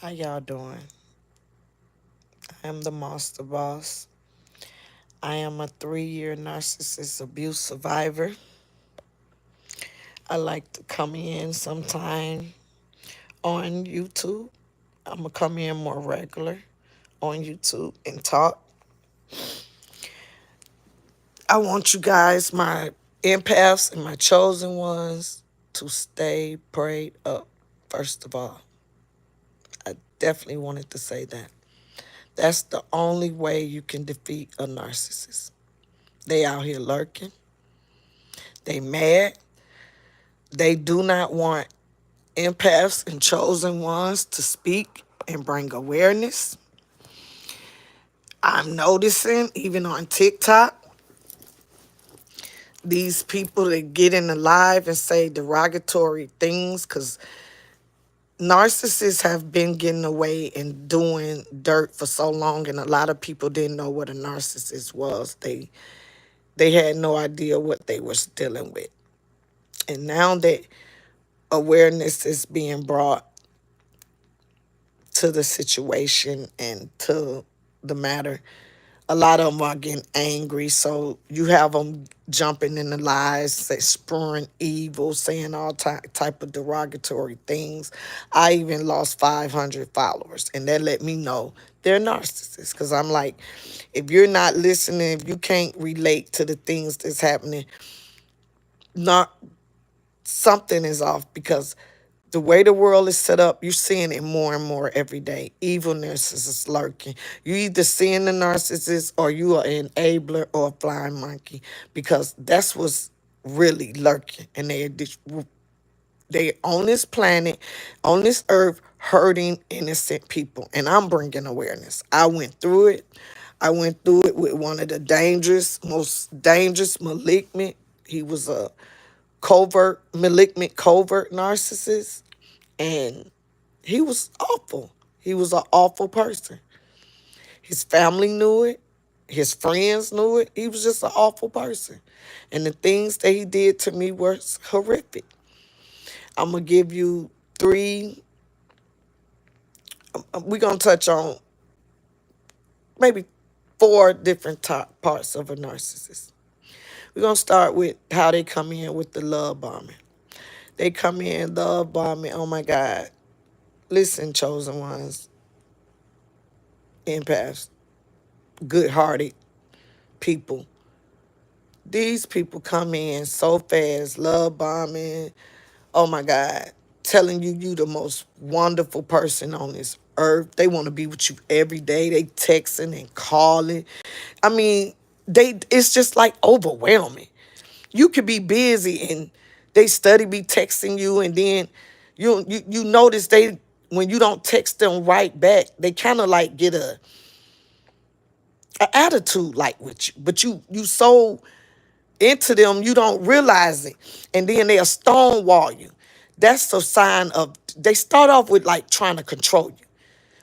How y'all doing? I am the Monster Boss. I am a 3-year narcissist abuse survivor. I like to come in sometime on YouTube. I'm going to come in more regular on YouTube and talk. I want you guys, my empaths and my chosen ones, to stay prayed up, first of all. I definitely wanted to say that. That's the only way you can defeat a narcissist. They out here lurking. They mad. They do not want empaths and chosen ones to speak and bring awareness. I'm noticing, even on TikTok, these people that get in the live and say derogatory things because narcissists have been getting away and doing dirt for so long, and a lot of people didn't know what a narcissist was. They had no idea what they was dealing with. And now that awareness is being brought to the situation and to the matter, a lot of them are getting angry. So you have them jumping in the lies, spurring evil, saying all type of derogatory things. I even lost 500 followers, and that let me know they're narcissists. Because I'm like, if you're not listening, if you can't relate to the things that's happening, not something is off, because the way the world is set up, you're seeing it more and more every day. Evil narcissists lurking. You either seeing the narcissist or you are an enabler or a flying monkey, because that's what's really lurking. And they on this planet, on this earth, hurting innocent people. And I'm bringing awareness. I went through it. I went through it with one of the most dangerous, malignant. He was a malignant, covert narcissist. And he was awful. He was an awful person. His family knew it. His friends knew it. He was just an awful person. And the things that he did to me were horrific. I'm going to give you three. We're going to touch on maybe four different top parts of a narcissist. We're going to start with how they come in with the love bombing. They come in love bombing. Oh, my God. Listen, chosen ones, empaths, good-hearted people. These people come in so fast, love bombing, oh my God, telling you the most wonderful person on this earth. They want to be with you every day. They texting and calling. I mean, it's just like overwhelming. You could be busy and they study be texting you, and then you notice when you don't text them right back, they kind of like get a attitude like with you. But you so into them, you don't realize it. And then they'll stonewall you. That's a sign of, they start off with like trying to control you.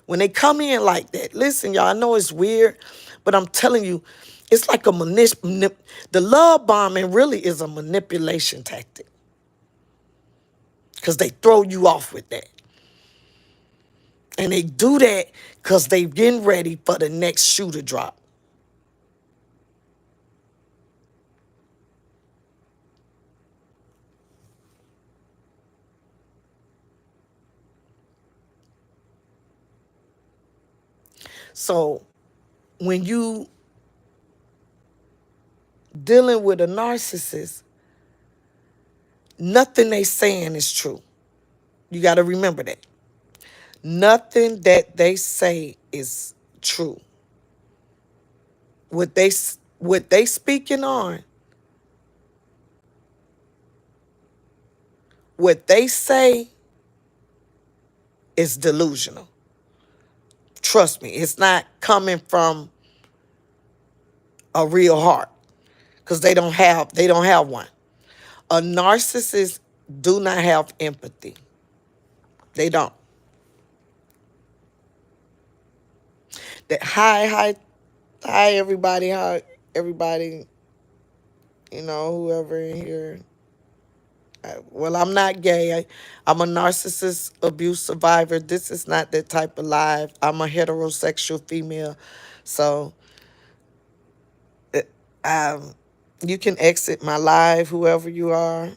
When they come in like that, listen, y'all, I know it's weird, but I'm telling you, it's like the love bombing really is a manipulation tactic. Because they throw you off with that. And they do that because they getting ready for the next shoe to drop. So when you dealing with a narcissist, nothing they saying is true. You got to remember that. Nothing that they say is true. What they speaking on, what they say is delusional. Trust me, it's not coming from a real heart, because they don't have one. A narcissist do not have empathy. They don't. That hi everybody, hi everybody, whoever in here. Well, I'm not gay. I'm a narcissist abuse survivor. This is not that type of life. I'm a heterosexual female. So um, you can exit my life, whoever you are.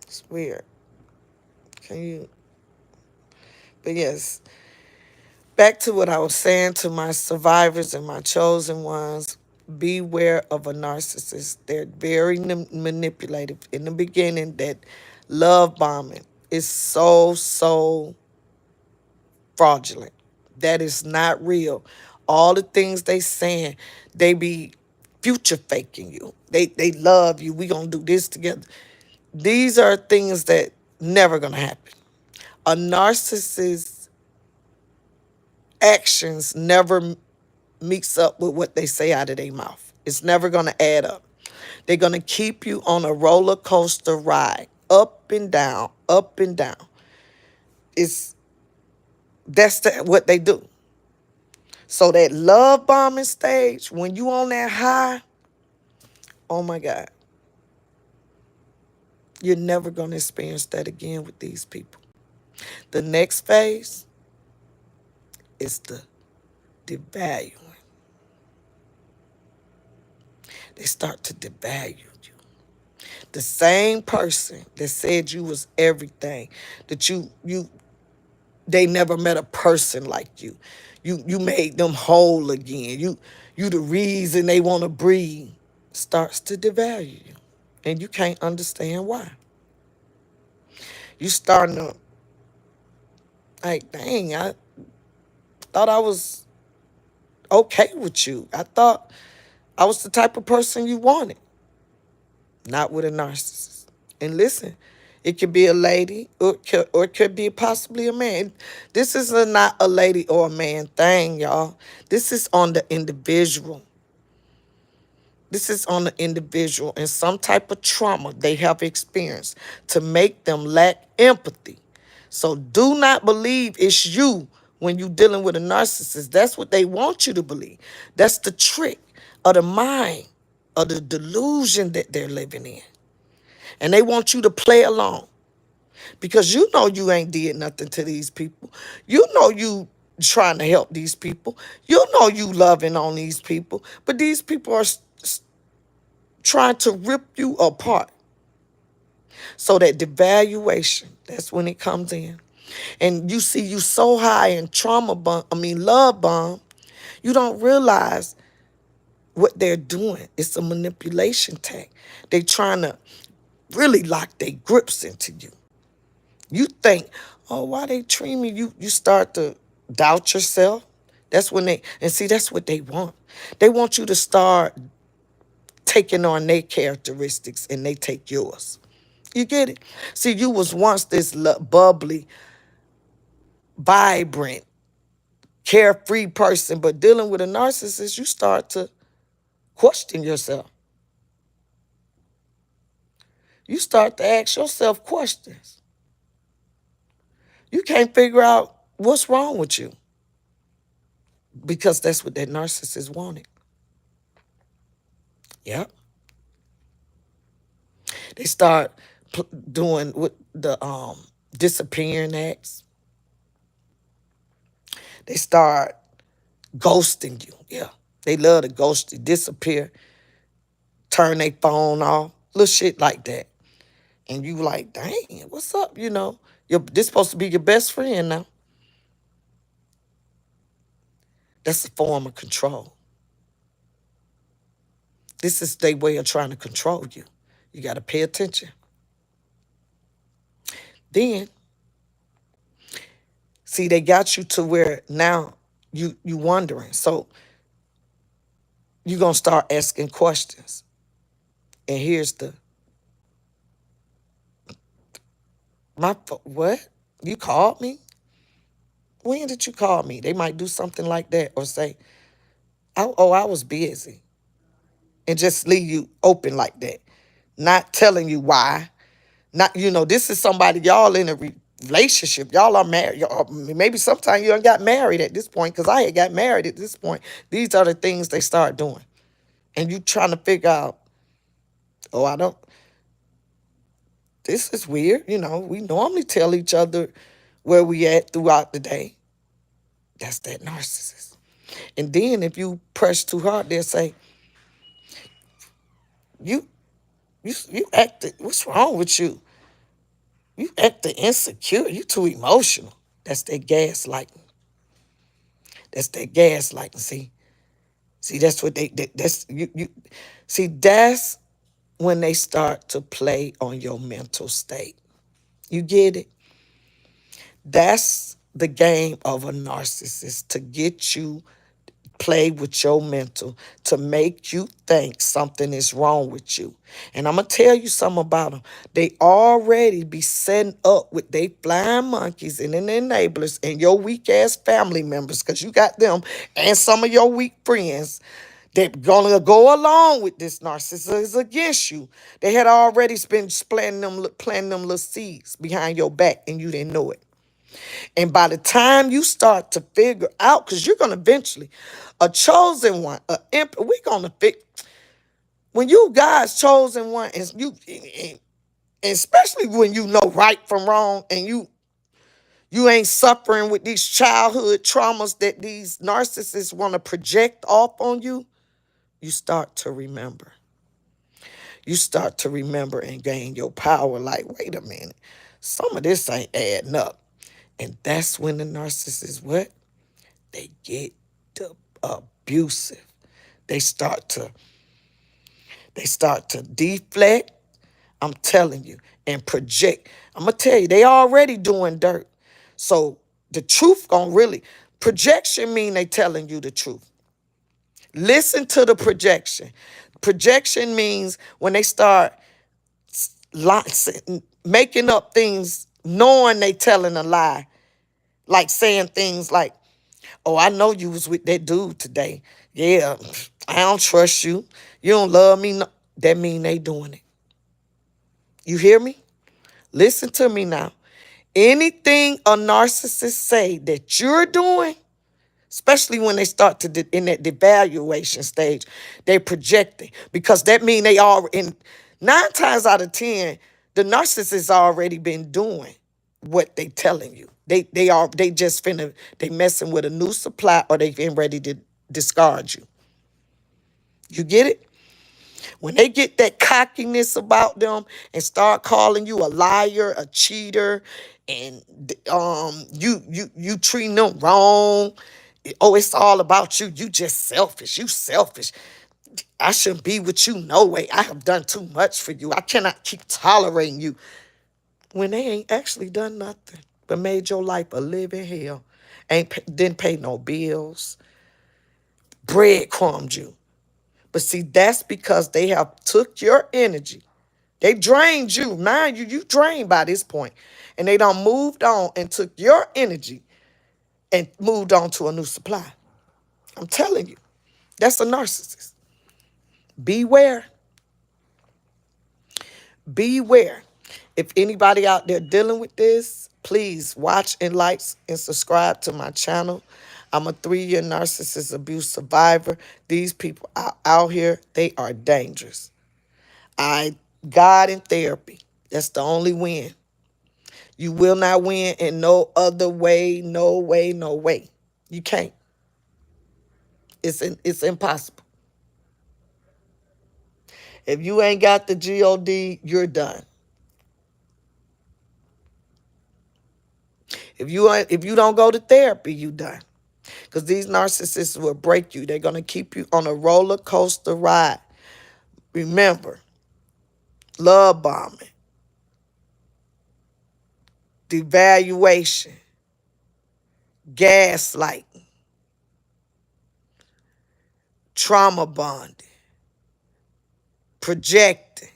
It's weird. Can you? But yes, back to what I was saying to my survivors and my chosen ones. Beware of a narcissist. They're very manipulative. In the beginning, that love bombing is so fraudulent. That is not real. All the things they saying, they be future faking you. They love you. We gonna do this together. These are things that never gonna happen. A narcissist's actions never meets up with what they say out of their mouth. It's never gonna add up. They're gonna keep you on a roller coaster ride, up and down, up and down. It's what they do. So that love bombing stage, when you on that high, oh my God, you're never going to experience that again with these people. The next phase is the devaluing. They start to devalue you. The same person that said you was everything, that they never met a person like you. You made them whole again. You the reason they want to breathe, starts to devalue you. And you can't understand why. You starting to like, dang, I thought I was okay with you. I thought I was the type of person you wanted. Not with a narcissist. And listen, it could be a lady or it could be possibly a man. This is not a lady or a man thing, y'all. This is on the individual. This is on the individual and some type of trauma they have experienced to make them lack empathy. So do not believe it's you when you're dealing with a narcissist. That's what they want you to believe. That's the trick of the mind, of the delusion that they're living in. And they want you to play along because you know you ain't did nothing to these people. You know you trying to help these people. You know you loving on these people. But these people are trying to rip you apart. So that devaluation, that's when it comes in. And you see you so high in love bomb, you don't realize what they're doing. It's a manipulation tactic. They trying to really lock their grips into you. You think, oh, why they treat me? You start to doubt yourself. That's what they want. They want you to start taking on their characteristics and they take yours. You get it? See, you was once this bubbly, vibrant, carefree person, but dealing with a narcissist, you start to question yourself. You start to ask yourself questions. You can't figure out what's wrong with you because that's what that narcissist wanted. Yep. They start doing with the disappearing acts. They start ghosting you. Yeah. They love to ghost you, disappear, turn their phone off, little shit like that. And you like, dang, what's up? This supposed to be your best friend now. That's a form of control. This is their way of trying to control you. You got to pay attention. Then, see, they got you to where now you wondering. So you're going to start asking questions. And here's what? You called me? When did you call me? They might do something like that or say, oh, I was busy. And just leave you open like that. Not telling you why. Not, this is somebody y'all in a relationship. Y'all are married. Maybe sometime you ain't got married at this point, because I had got married at this point. These are the things they start doing. And you trying to figure out, oh, I don't, this is weird. We normally tell each other where we at throughout the day. That's that narcissist. And then if you press too hard, they'll say, you you acted, what's wrong with you? You acting insecure. You too emotional. That's that gaslighting. That's that gaslighting. See, that's what that's you. See, that's when they start to play on your mental state. You get it? That's the game of a narcissist, to get you play with your mental, to make you think something is wrong with you. And I'm going to tell you something about them. They already be setting up with they flying monkeys and then enablers and your weak ass family members, because you got them and some of your weak friends that gonna go along with this narcissist against you. They had already been planting them little seeds behind your back and you didn't know it. And by the time you start to figure out, because you're going to eventually, a chosen one, we're going to fix, when you God's chosen one, and especially when you know right from wrong, and you ain't suffering with these childhood traumas that these narcissists want to project off on you, you start to remember. You start to remember and gain your power like, wait a minute, some of this ain't adding up. And that's when the narcissist, what? They get abusive. They start to deflect, I'm telling you, and project. I'm gonna tell you, they already doing dirt. So the truth gonna really, projection mean they telling you the truth. Listen to the projection. Projection means when they start making up things, knowing they telling a lie, like saying things like, oh, I know you was with that dude today. Yeah, I don't trust you. You don't love me. No. That mean they doing it. You hear me? Listen to me now. Anything a narcissist say that you're doing, especially when they start to in that devaluation stage, they projecting, because that mean they are in 9 times out of 10, the narcissist already been doing what they telling you. They just finna, they messing with a new supply, or they getting ready to discard you. You get it? When they get that cockiness about them and start calling you a liar, a cheater, and you treating them wrong. Oh, it's all about you. You just selfish. You selfish. I shouldn't be with you no way. I have done too much for you. I cannot keep tolerating you. When they ain't actually done nothing but made your life a living hell. Didn't pay no bills. Breadcrumbed you. But see, that's because they have took your energy. They drained you. Mind you, you drained by this point. And they done moved on and took your energy and moved on to a new supply. I'm telling you, that's a narcissist. Beware. Beware. If anybody out there dealing with this, please watch and like and subscribe to my channel. I'm a 3-year narcissist abuse survivor. These people out here, they are dangerous. God in therapy. That's the only win. You will not win in no other way, no way, no way. You can't. It's impossible. If you ain't got the God, you're done. If you don't go to therapy, you done. Because these narcissists will break you. They're gonna keep you on a roller coaster ride. Remember, love bombing, devaluation, gaslighting, trauma bonding, projecting.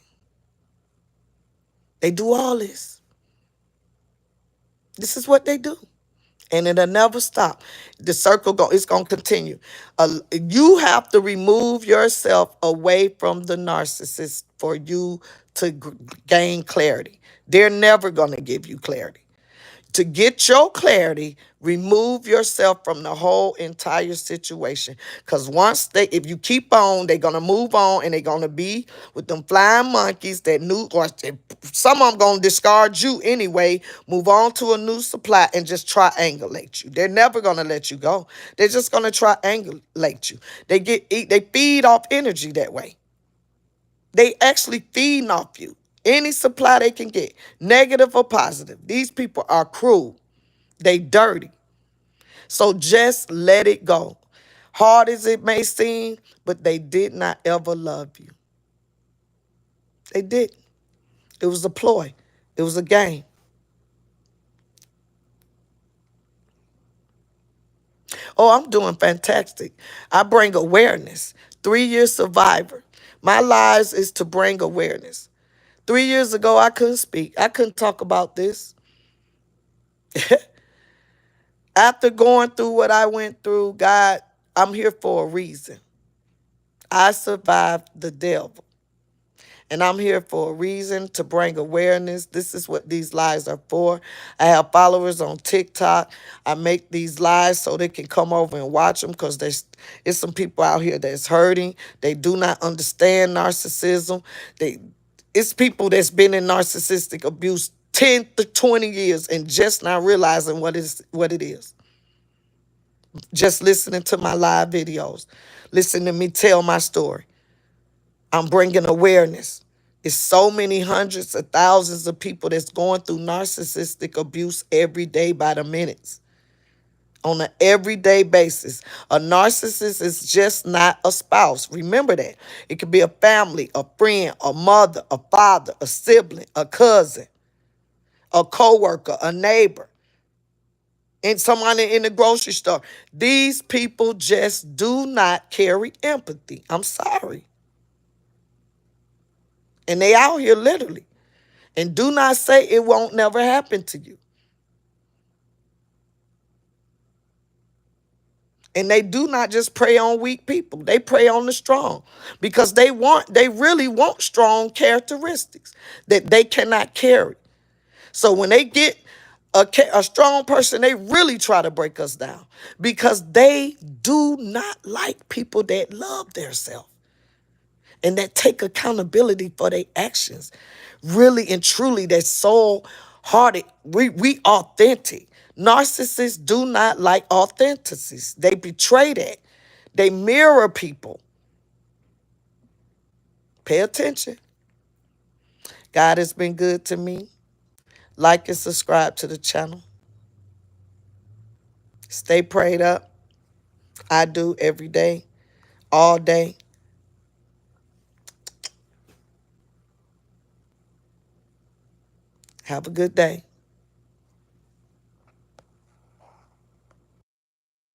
They do all this. This is what they do. And it'll never stop. The circle it's gonna continue. You have to remove yourself away from the narcissist for you to gain clarity. They're never gonna give you clarity. To get your clarity, remove yourself from the whole entire situation. Because if you keep on, they're going to move on and they're going to be with them flying monkeys that or some of them going to discard you anyway, move on to a new supply and just triangulate you. They're never going to let you go. They're just going to triangulate you. They feed off energy that way. They actually feeding off you. Any supply they can get, negative or positive. These people are cruel. They dirty. So just let it go. Hard as it may seem, but they did not ever love you. They didn't. It was a ploy. It was a game. Oh, I'm doing fantastic. I bring awareness. 3-year survivor. My lives is to bring awareness. 3 years ago, I couldn't speak. I couldn't talk about this. After going through what I went through, God, I'm here for a reason. I survived the devil. And I'm here for a reason, to bring awareness. This is what these lives are for. I have followers on TikTok. I make these lives so they can come over and watch them, because there's some people out here that's hurting. They do not understand narcissism. It's people that's been in narcissistic abuse 10 to 20 years and just not realizing what it is. Just listening to my live videos. Listen to me tell my story. I'm bringing awareness. It's so many hundreds of thousands of people that's going through narcissistic abuse every day by the minutes. On an everyday basis. A narcissist is just not a spouse. Remember that. It could be a family, a friend, a mother, a father, a sibling, a cousin, a coworker, a neighbor, and somebody in the grocery store. These people just do not carry empathy. I'm sorry. And they out here literally. And do not say it won't never happen to you. And they do not just prey on weak people. They prey on the strong, because they really want strong characteristics that they cannot carry. So when they get a strong person, they really try to break us down, because they do not like people that love themselves and that take accountability for their actions. Really and truly, they're soul hearted. We authentic. Narcissists do not like authenticities. They betray that. They mirror people. Pay attention. God has been good to me. Like and subscribe to the channel. Stay prayed up. I do every day, all day. Have a good day.